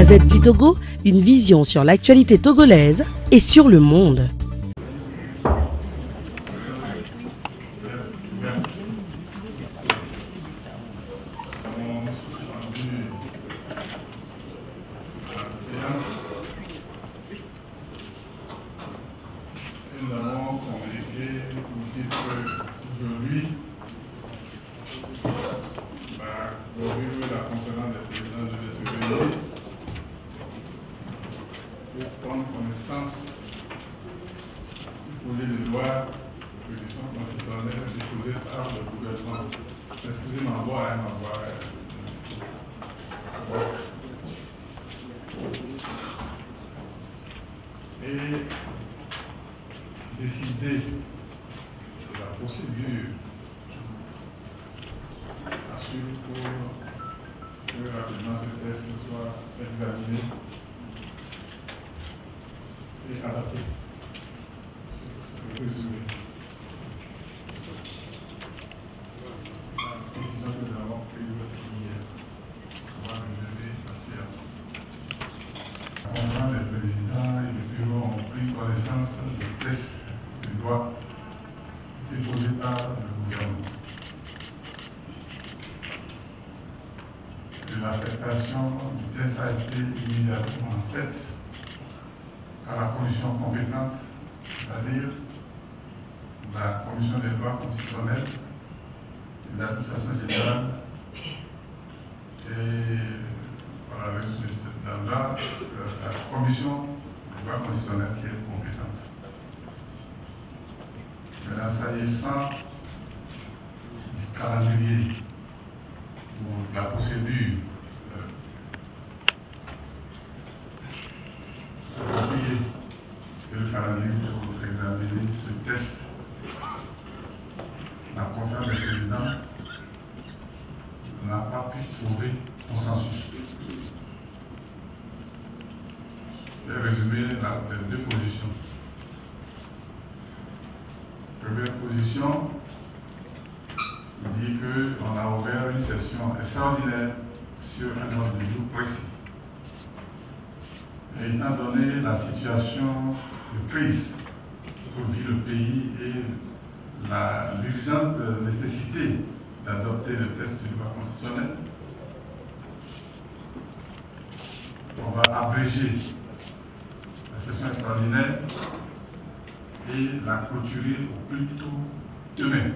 Gazette du Togo, une vision sur l'actualité togolaise et sur le monde. Nous avons communiqué pour dire qu'aujourd'hui, la conférence des présidents devait se réunir pour prendre connaissance du projet de loi de révision constitutionnelle déposé par le gouvernement. Excusez-moi, et décider de la procédure à suivre pour que rapidement ce texte soit examiné et adapté. Le résumé. La décision que nous avons prise hier. On va relever la séance. Avant les présidents et le bureau ont pris connaissance du texte de loi déposé par le gouvernement. L'affectation du texte a été immédiatement faite à la commission compétente, c'est-à-dire la commission des lois constitutionnelles et de l'administration générale. Et voilà, la commission des lois constitutionnelles qui est compétente. Maintenant, s'agissant du calendrier ou de la procédure, le calendrier pour examiner ce test, la conférence des présidents n'a pas pu trouver consensus. Je vais résumer les deux positions. Première position dit qu'on a ouvert une session extraordinaire sur un ordre de jour précis. Et étant donné la situation de crise que vit le pays et l'urgente nécessité d'adopter le texte de loi constitutionnelle, on va abréger la session extraordinaire et la clôturer au plus tôt demain.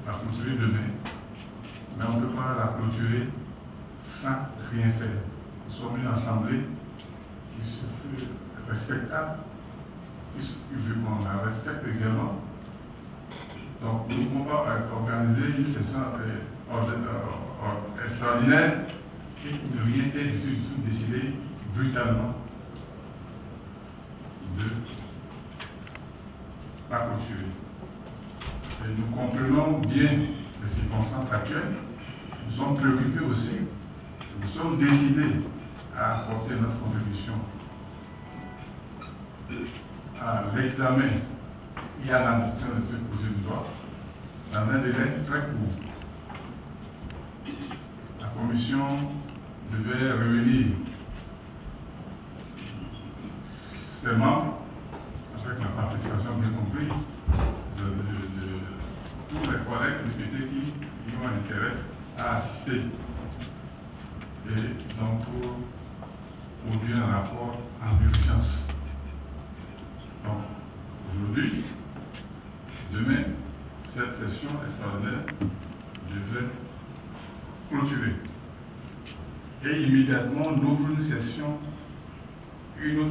La clôturer demain, mais on ne peut pas la clôturer sans rien faire. Nous sommes une assemblée qui se fait respectable, vu qu'on la respecte également. Donc nous ne pouvons pas organiser une session extraordinaire et ne rien faire du tout décider brutalement de la clôturer. Et nous comprenons bien les circonstances actuelles. Nous sommes préoccupés aussi. Nous sommes décidés à apporter notre contribution à l'examen et à l'adoption de ce projet de loi dans un délai très court. La commission devait réunir ses membres avec la participation bien compris de tous les collègues députés qui ont intérêt à assister. Et donc pour produire un rapport en urgence. Donc aujourd'hui, demain, cette session extraordinaire devrait être clôturée. Et immédiatement, on ouvre une autre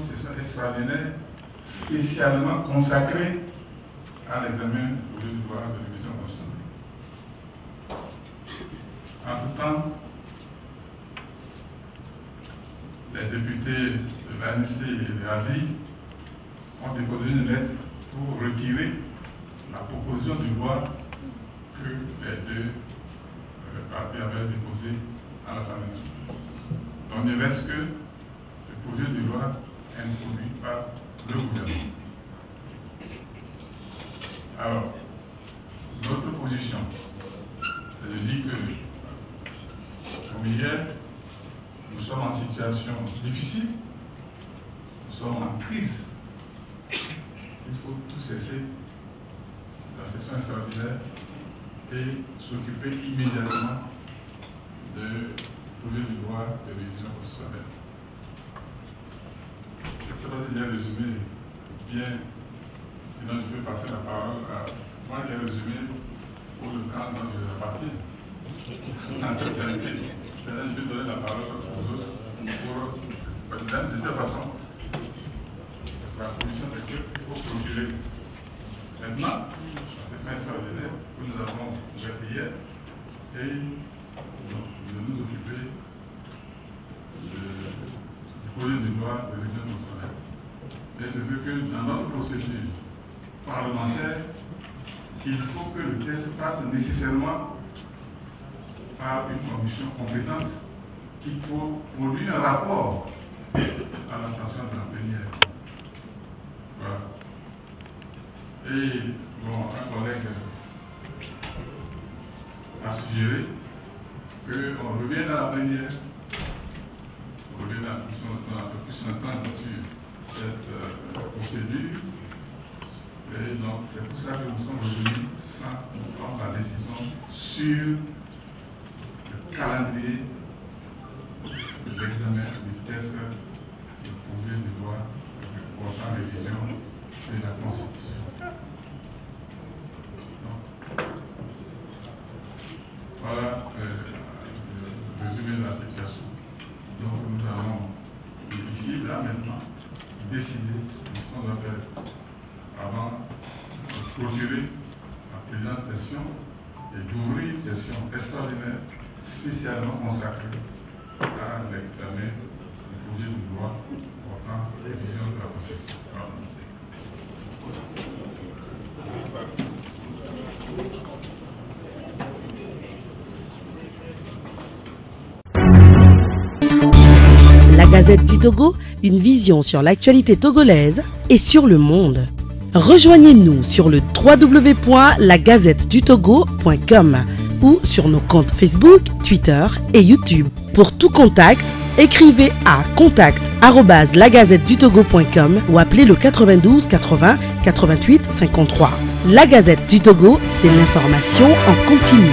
session extraordinaire spécialement consacrée à l'examen du projet de loi de révision constitutionnelle. Entre-temps, les députés de l'ANC et de l'ADI ont déposé une lettre pour retirer la proposition de loi que les deux partis avaient déposée à l'Assemblée nationale. Donc il ne reste que le projet de loi introduit par le gouvernement. Alors, notre position, c'est de dire que, comme hier, nous sommes en situation difficile, nous sommes en crise. Il faut tout cesser, la session extraordinaire, et s'occuper immédiatement de projet de loi de révision constitutionnelle. Je ne sais pas si j'ai résumé bien, sinon je peux passer la parole à... Moi j'ai résumé pour le camp dont je fais partie, en totalité. Maintenant je vais donner la parole aux autres pour... De toute façon, la condition c'est qu'il faut procurer. Maintenant, la session extraordinaire que nous avons ouverte hier, et de nous occuper du projet de loi de révision constitutionnelle. Mais je veux que dans notre procédure parlementaire, il faut que le texte passe nécessairement par une commission compétente qui produit un rapport à l'attention de la plénière. Voilà. Et bon, un collègue a suggéré qu'on revienne à la plénière, on revienne un peu plus s'entendre sur cette procédure. Et donc, c'est pour ça que nous sommes revenus sans prendre la décision sur le calendrier de l'examen du test du projet de loi portant révision de la Constitution. Donc, voilà le résumé de la situation. Donc nous allons ici, là, maintenant, décider de ce qu'on doit faire avant de clôturer la présente session et d'ouvrir une session extraordinaire spécialement consacrée à l'examen du projet de loi portant révision de la Constitution. La Gazette du Togo, une vision sur l'actualité togolaise et sur le monde. Rejoignez-nous sur le www.lagazettedutogo.com ou sur nos comptes Facebook, Twitter et YouTube. Pour tout contact, écrivez à contact@lagazettedutogo.com ou appelez le 92 80 88 53. La Gazette du Togo, c'est l'information en continu.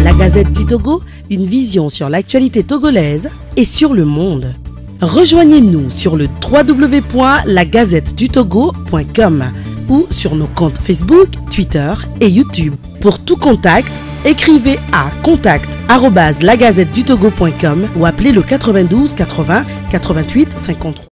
La Gazette du Togo, une vision sur l'actualité togolaise et sur le monde. Rejoignez-nous sur le www.lagazettedutogo.com ou sur nos comptes Facebook, Twitter et YouTube. Pour tout contact, écrivez à contact@lagazettedutogo.com ou appelez le 92 80 88 53.